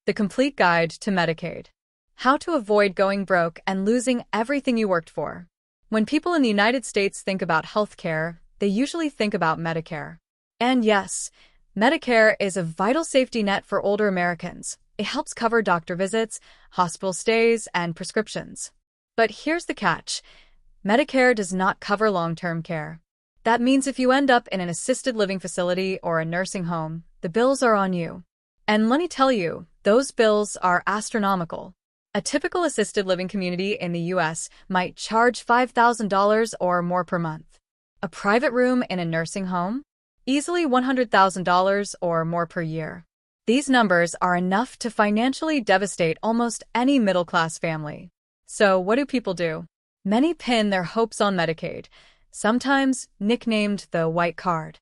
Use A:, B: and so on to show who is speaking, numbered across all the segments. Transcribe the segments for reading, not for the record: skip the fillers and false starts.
A: The Complete Guide to Medicaid. How to avoid going broke and losing everything you worked for. When people in the United States think about healthcare, they usually think about Medicare. And yes, Medicare is a vital safety net for older Americans. It helps cover doctor visits, hospital stays, and prescriptions. But here's the catch. Medicare does not cover long-term care. That means if you end up in an assisted living facility or a nursing home, the bills are on you. And let me tell you, those bills are astronomical. A typical assisted living community in the U.S. might charge $5,000 or more per month. A private room in a nursing home? Easily $100,000 or more per year. These numbers are enough to financially devastate almost any middle-class family. So what do people do? Many pin their hopes on Medicaid, sometimes nicknamed the white card.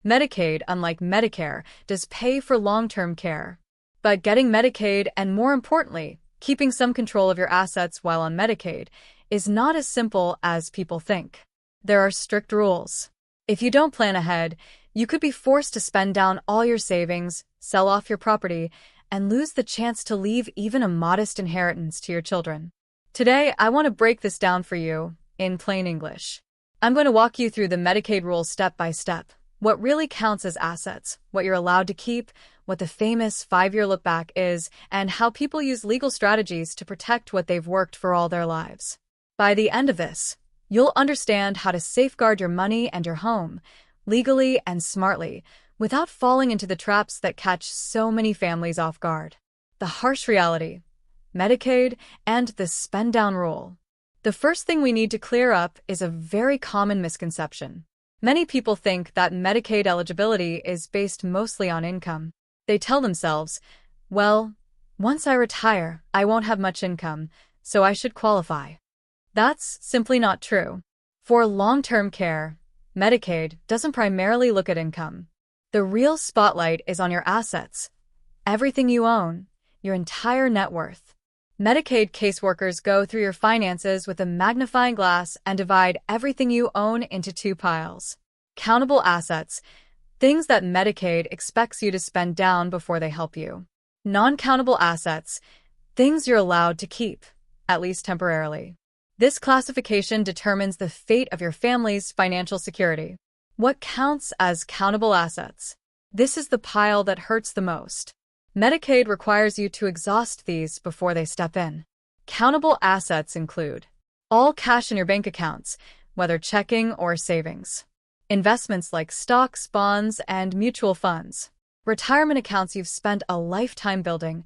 A: Medicaid, unlike Medicare, does pay for long-term care. But getting Medicaid, and more importantly, keeping some control of your assets while on Medicaid, is not as simple as people think. There are strict rules. If you don't plan ahead, you could be forced to spend down all your savings, sell off your property, and lose the chance to leave even a modest inheritance to your children. Today, I want to break this down for you, in plain English. I'm going to walk you through the Medicaid rules step by step, what really counts as assets, what you're allowed to keep, what the famous 5-year look-back is, and how people use legal strategies to protect what they've worked for all their lives. By the end of this, you'll understand how to safeguard your money and your home, legally and smartly, without falling into the traps that catch so many families off guard. The harsh reality, Medicaid, and the spend-down rule. The first thing we need to clear up is a very common misconception. Many people think that Medicaid eligibility is based mostly on income. They tell themselves, well, once I retire, I won't have much income, so I should qualify. That's simply not true. For long-term care, Medicaid doesn't primarily look at income. The real spotlight is on your assets, everything you own, your entire net worth. Medicaid caseworkers go through your finances with a magnifying glass and divide everything you own into 2 piles. Countable assets, things that Medicaid expects you to spend down before they help you. Non-countable assets, things you're allowed to keep, at least temporarily. This classification determines the fate of your family's financial security. What counts as countable assets? This is the pile that hurts the most. Medicaid requires you to exhaust these before they step in. Countable assets include all cash in your bank accounts, whether checking or savings. Investments like stocks, bonds, and mutual funds. Retirement accounts you've spent a lifetime building.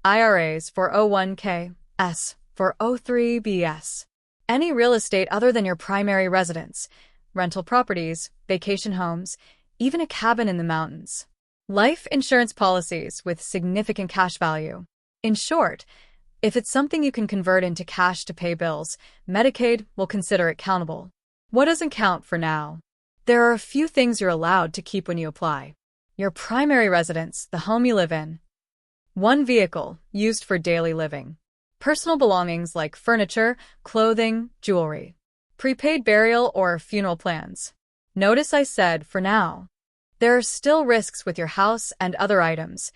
A: IRAs for 401(k)s for 403(b)s. Any real estate other than your primary residence. Rental properties, vacation homes, even a cabin in the mountains. Life insurance policies with significant cash value. In short, if it's something you can convert into cash to pay bills, Medicaid will consider it countable. What doesn't count for now? There are a few things you're allowed to keep when you apply. Your primary residence, the home you live in. 1 vehicle, used for daily living. Personal belongings like furniture, clothing, jewelry. Prepaid burial or funeral plans. Notice I said for now. There are still risks with your house and other items.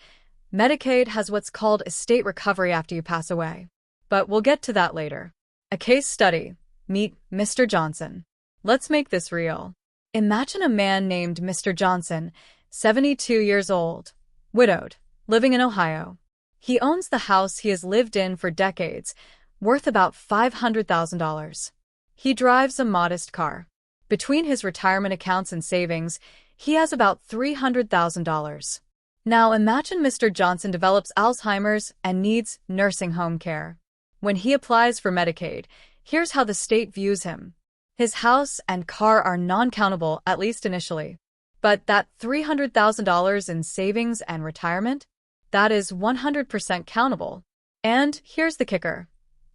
A: Medicaid has what's called estate recovery after you pass away. But we'll get to that later. A case study. Meet Mr. Johnson. Let's make this real. Imagine a man named Mr. Johnson, 72 years old, widowed, living in Ohio. He owns the house he has lived in for decades, worth about $500,000. He drives a modest car. Between his retirement accounts and savings, he has about $300,000. Now imagine Mr. Johnson develops Alzheimer's and needs nursing home care. When he applies for Medicaid, here's how the state views him. His house and car are non-countable, at least initially. But that $300,000 in savings and retirement? That is 100% countable. And here's the kicker.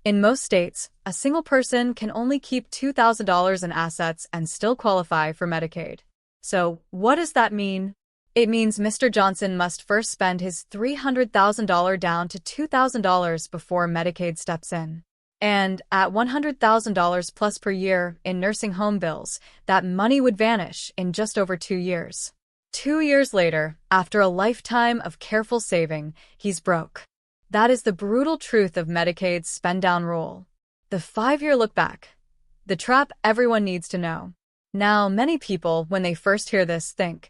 A: In most states, a single person can only keep $2,000 in assets and still qualify for Medicaid. So, what does that mean? It means Mr. Johnson must first spend his $300,000 down to $2,000 before Medicaid steps in. And at $100,000 plus per year in nursing home bills, that money would vanish in just over 2 years. 2 years later, after a lifetime of careful saving, he's broke. That is the brutal truth of Medicaid's spend-down rule. The 5-year look-back. The trap everyone needs to know. Now, many people, when they first hear this, think,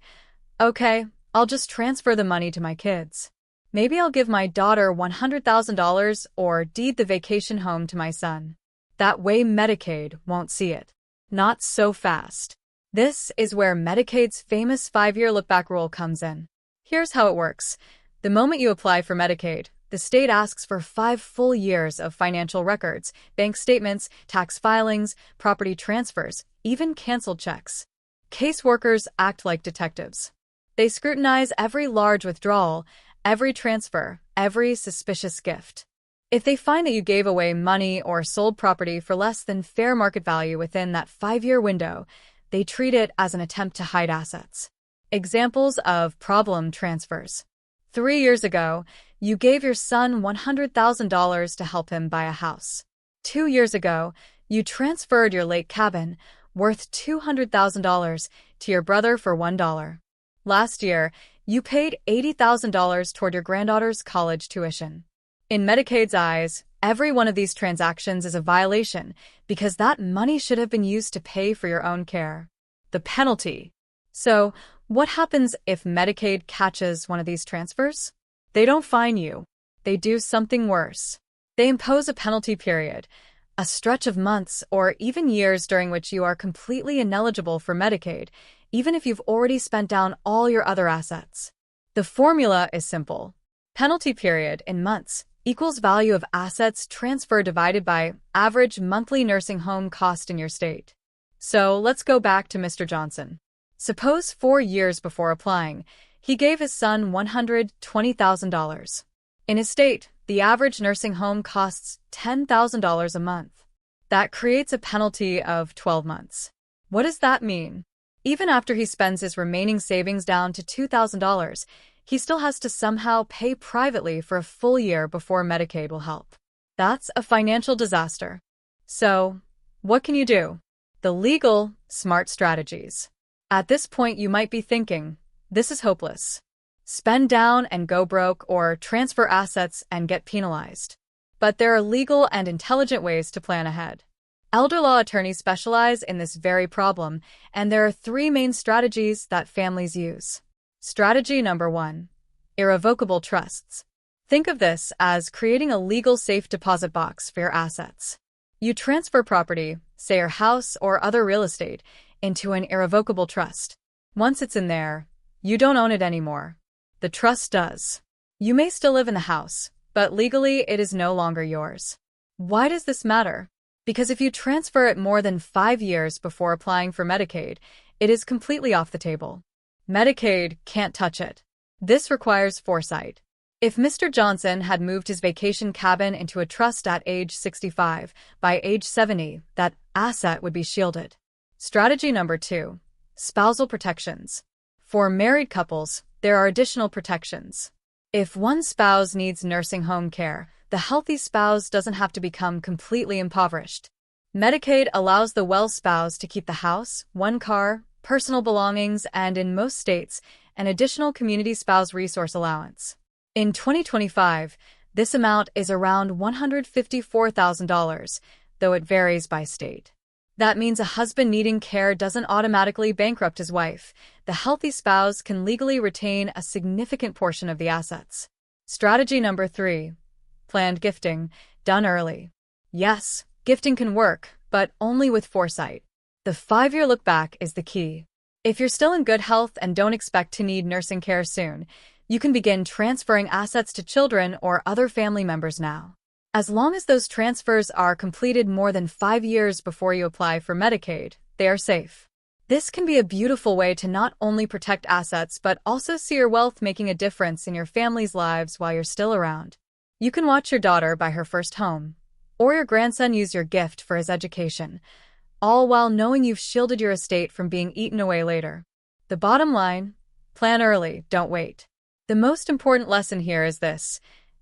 A: okay, I'll just transfer the money to my kids. Maybe I'll give my daughter $100,000 or deed the vacation home to my son. That way Medicaid won't see it. Not so fast. This is where Medicaid's famous 5-year look-back rule comes in. Here's how it works. The moment you apply for Medicaid, the state asks for 5 full years of financial records, bank statements, tax filings, property transfers, even canceled checks. Caseworkers act like detectives. They scrutinize every large withdrawal, every transfer, every suspicious gift. If they find that you gave away money or sold property for less than fair market value within that 5-year window, they treat it as an attempt to hide assets. Examples of problem transfers. 3 years ago, you gave your son $100,000 to help him buy a house. 2 years ago, you transferred your lake cabin, worth $200,000, to your brother for $1. Last year, you paid $80,000 toward your granddaughter's college tuition. In Medicaid's eyes, every one of these transactions is a violation because that money should have been used to pay for your own care. The penalty. So, what happens if Medicaid catches one of these transfers? They don't fine you. They do something worse. They impose a penalty period, a stretch of months or even years during which you are completely ineligible for Medicaid, even if you've already spent down all your other assets. The formula is simple. Penalty period in months equals value of assets transferred divided by average monthly nursing home cost in your state. So let's go back to Mr. Johnson. Suppose 4 years before applying, he gave his son $120,000. In his state, the average nursing home costs $10,000 a month. That creates a penalty of 12 months. What does that mean? Even after he spends his remaining savings down to $2,000, he still has to somehow pay privately for a full year before Medicaid will help. That's a financial disaster. So, what can you do? The legal, smart strategies. At this point, you might be thinking, this is hopeless. Spend down and go broke or transfer assets and get penalized. But there are legal and intelligent ways to plan ahead. Elder law attorneys specialize in this very problem, and there are 3 main strategies that families use. Strategy number 1. Irrevocable trusts. Think of this as creating a legal safe deposit box for your assets. You transfer property, say your house or other real estate, into an irrevocable trust. Once it's in there, you don't own it anymore. The trust does. You may still live in the house, but legally it is no longer yours. Why does this matter? Because if you transfer it more than 5 years before applying for Medicaid, it is completely off the table. Medicaid can't touch it. This requires foresight. If Mr. Johnson had moved his vacation cabin into a trust at age 65, by age 70, that asset would be shielded. Strategy number 2. Spousal protections. For married couples, there are additional protections. If one spouse needs nursing home care, the healthy spouse doesn't have to become completely impoverished. Medicaid allows the well spouse to keep the house, one car, personal belongings, and in most states, an additional community spouse resource allowance. In 2025, this amount is around $154,000, though it varies by state. That means a husband needing care doesn't automatically bankrupt his wife. The healthy spouse can legally retain a significant portion of the assets. Strategy number 3. Planned gifting, done early. Yes, gifting can work, but only with foresight. The 5-year look back is the key. If you're still in good health and don't expect to need nursing care soon, you can begin transferring assets to children or other family members now. As long as those transfers are completed more than 5 years before you apply for Medicaid, they are safe. This can be a beautiful way to not only protect assets but also see your wealth making a difference in your family's lives while you're still around. You can watch your daughter buy her first home, or your grandson use your gift for his education, all while knowing you've shielded your estate from being eaten away later. The bottom line: plan early, don't wait. The most important lesson here is this: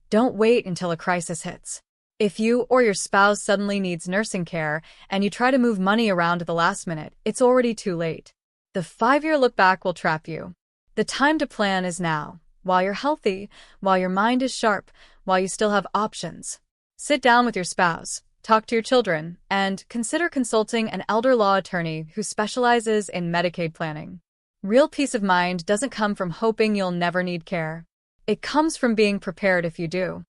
A: don't wait until a crisis hits. If you or your spouse suddenly needs nursing care and you try to move money around at the last minute, it's already too late. The 5-year look back will trap you. The time to plan is now, while you're healthy, while your mind is sharp, while you still have options. Sit down with your spouse, talk to your children, and consider consulting an elder law attorney who specializes in Medicaid planning. Real peace of mind doesn't come from hoping you'll never need care. It comes from being prepared if you do.